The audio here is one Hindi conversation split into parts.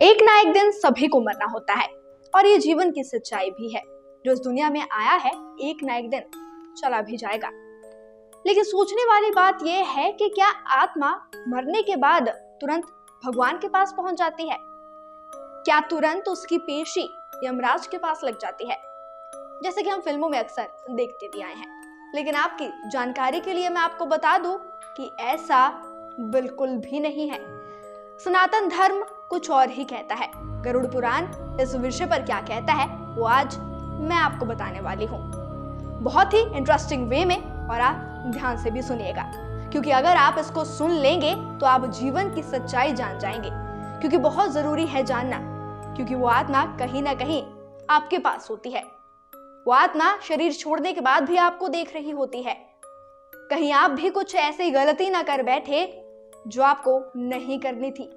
एक ना एक दिन सभी को मरना होता है और ये जीवन की सच्चाई भी है। जो इस दुनिया में आया है एक ना एक दिन चला भी जाएगा। लेकिन सोचने वाली बात यह है कि क्या आत्मा मरने के बाद तुरंत भगवान के पास पहुंच जाती है? क्या तुरंत उसकी पेशी यमराज के पास लग जाती है, जैसे कि हम फिल्मों में अक्सर देखते भी आए हैं? लेकिन आपकी जानकारी के लिए मैं आपको बता दूं कि ऐसा बिल्कुल भी नहीं है। सनातन धर्म कुछ और ही कहता है। गरुड़ पुराण इस विषय पर क्या कहता है वो आज मैं आपको बताने वाली हूँ, बहुत ही इंटरेस्टिंग वे में। और आप ध्यान से भी सुनिएगा, क्योंकि अगर आप इसको सुन लेंगे तो आप जीवन की सच्चाई जान जाएंगे। क्योंकि बहुत जरूरी है जानना, क्योंकि वो आत्मा कहीं ना कहीं आपके पास होती है। वो आत्मा शरीर छोड़ने के बाद भी आपको देख रही होती है। कहीं आप भी कुछ ऐसी गलती ना कर बैठे जो आपको नहीं करनी थी,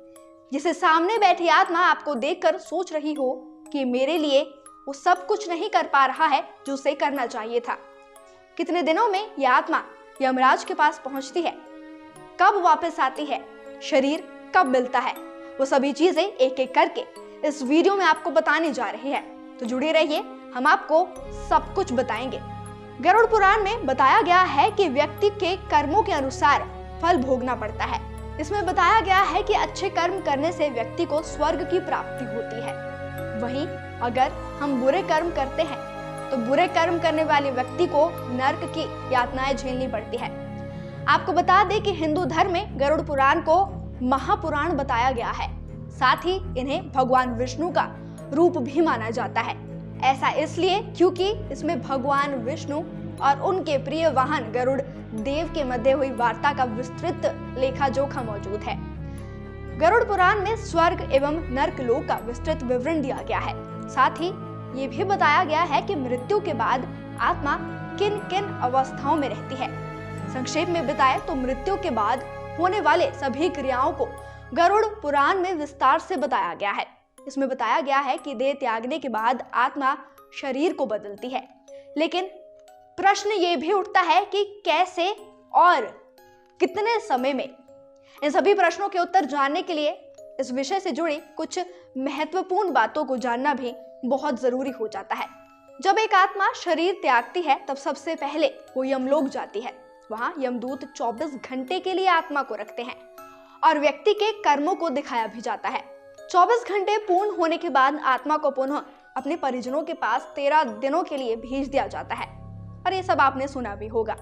जिसे सामने बैठी आत्मा आपको देखकर सोच रही हो कि मेरे लिए वो सब कुछ नहीं कर पा रहा है जो उसे करना चाहिए था। कितने दिनों में यह आत्मा यमराज के पास पहुंचती है, कब वापस आती है, शरीर कब मिलता है, वो सभी चीजें एक एक करके इस वीडियो में आपको बताने जा रहे हैं। तो जुड़े रहिए, हम आपको सब कुछ बताएंगे। गरुड़ पुराण में बताया गया है कि व्यक्ति के कर्मों के अनुसार फल भोगना पड़ता है। इसमें बताया गया है कि अच्छे कर्म करने से व्यक्ति को स्वर्ग की प्राप्ति होती है। वहीं अगर हम बुरे कर्म करते हैं तो बुरे कर्म करने वाले व्यक्ति को नरक की यातनाएं झेलनी पड़ती है। आपको बता दें कि हिंदू धर्म में गरुड़ पुराण को महापुराण बताया गया है। साथ ही इन्हें भगवान विष्णु का रूप भी माना जाता है। ऐसा इसलिए क्योंकि इसमें भगवान विष्णु और उनके प्रिय वाहन गरुड़ देव के मध्य हुई वार्ता का विस्तृत लेखा जोखा मौजूद है। गरुड़ पुराण में स्वर्ग एवं नरक लोक का विस्तृत विवरण दिया गया है। साथ ही ये भी बताया गया है कि मृत्यु के बाद आत्मा किन किन अवस्थाओं में रहती है। संक्षेप में बताएं तो मृत्यु के बाद होने वाले सभी क्रियाओं को गरुड़ पुराण में विस्तार से बताया गया है। इसमें बताया गया है कि देह त्यागने के बाद आत्मा शरीर को बदलती है। लेकिन प्रश्न ये भी उठता है कि कैसे और कितने समय में। इन सभी प्रश्नों के उत्तर जानने के लिए इस विषय से जुड़ी कुछ महत्वपूर्ण बातों को जानना भी बहुत जरूरी हो जाता है। जब एक आत्मा शरीर त्यागती है तब सबसे पहले वो यमलोक जाती है। वहां यमदूत 24 घंटे के लिए आत्मा को रखते हैं और व्यक्ति के कर्मों को दिखाया भी जाता है। 24 घंटे पूर्ण होने के बाद आत्मा को पुनः अपने परिजनों के पास 13 दिनों के लिए भेज दिया जाता है। और ये सब आपने सुना भी होगा।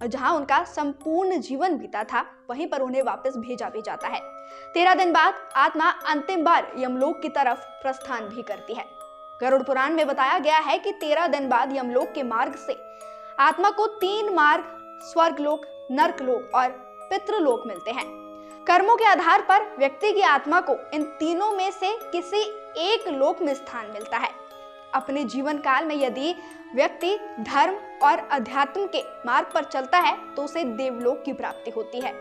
और जहां उनका संपूर्ण जीवन बीता था वहीं पर उन्हें वापस भेजा भी जाता है। 13 दिन बाद आत्मा अंतिम बार यमलोक की तरफ प्रस्थान भी करती है। गरुड़ पुराण में बताया गया है कि 13 दिन बाद यमलोक के मार्ग से आत्मा को 3 मार्ग स्वर्गलोक, नरकलोक और पितृलोक मिलते हैं। कर्मों के आधार पर व्यक्ति की आत्मा को इन तीनों में से किसी एक लोक में स्थान मिलता है। अपने जीवन काल में यदि व्यक्ति धर्म और अध्यात्म के मार्ग पर चलता है तो उसे देवलोक की प्राप्ति होती है।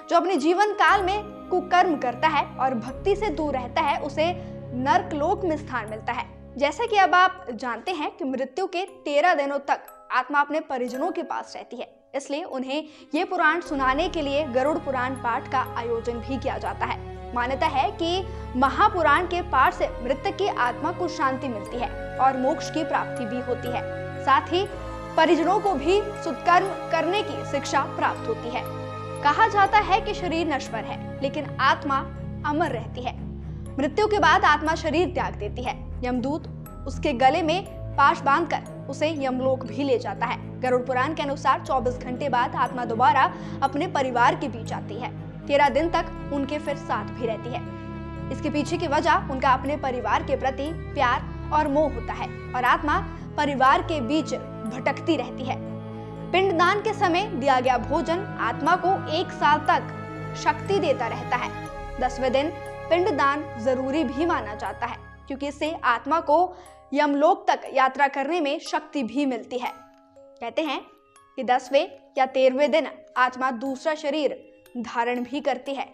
जो अपने जीवन काल में कुकर्म करता है और भक्ति से दूर रहता है उसे नरकलोक में स्थान मिलता है। जैसा कि अब आप जानते हैं कि मृत्यु के 13 दिनों तक आत्मा अपने परिजनों के पास रहती है, इसलिए उन्हें ये पुराण सुनाने के लिए गरुड़ पुराण पाठ का आयोजन भी किया जाता है। मान्यता है कि महापुराण के पाठ से मृतक की आत्मा को शांति मिलती है और मोक्ष की प्राप्ति भी होती है। साथ ही परिजनों को भी सत्कर्म करने की शिक्षा प्राप्त होती है। कहा जाता है कि शरीर नश्वर है लेकिन आत्मा अमर रहती है। मृत्यु के बाद आत्मा शरीर त्याग देती है। यमदूत उसके गले में पाश बांधकर उसे यमलोक भी ले जाता है। गरुड़ पुराण के अनुसार 24 घंटे बाद आत्मा दोबारा अपने परिवार के बीच आती है। 13 दिन तक उनके फिर साथ भी रहती है। इसके पीछे की वजह उनका अपने परिवार के प्रति प्यार और मोह होता है और आत्मा परिवार के बीच भटकती रहती है। पिंडदान के समय दिया गया भोजन आत्मा को 1 साल तक शक्ति देता रहता है। 10वें दिन पिंडदान जरूरी भी माना जाता है क्योंकि इससे आत्मा को यमलोक तक यात्रा करने में शक्ति भी मिलती है। कहते हैं कि 10वें या 13वें दिन आत्मा दूसरा शरीर धारण भी करती है।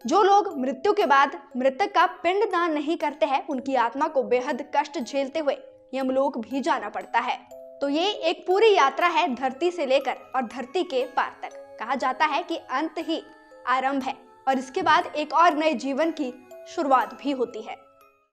जो लोग मृत्यु के बाद मृतक का पिंडदान नहीं करते हैं उनकी आत्मा को बेहद कष्ट झेलते हुए यमलोक भी जाना पड़ता है। तो ये एक पूरी यात्रा है धरती से लेकर और धरती के पार तक। कहा जाता है कि अंत ही आरंभ है और इसके बाद एक और नए जीवन की शुरुआत भी होती है।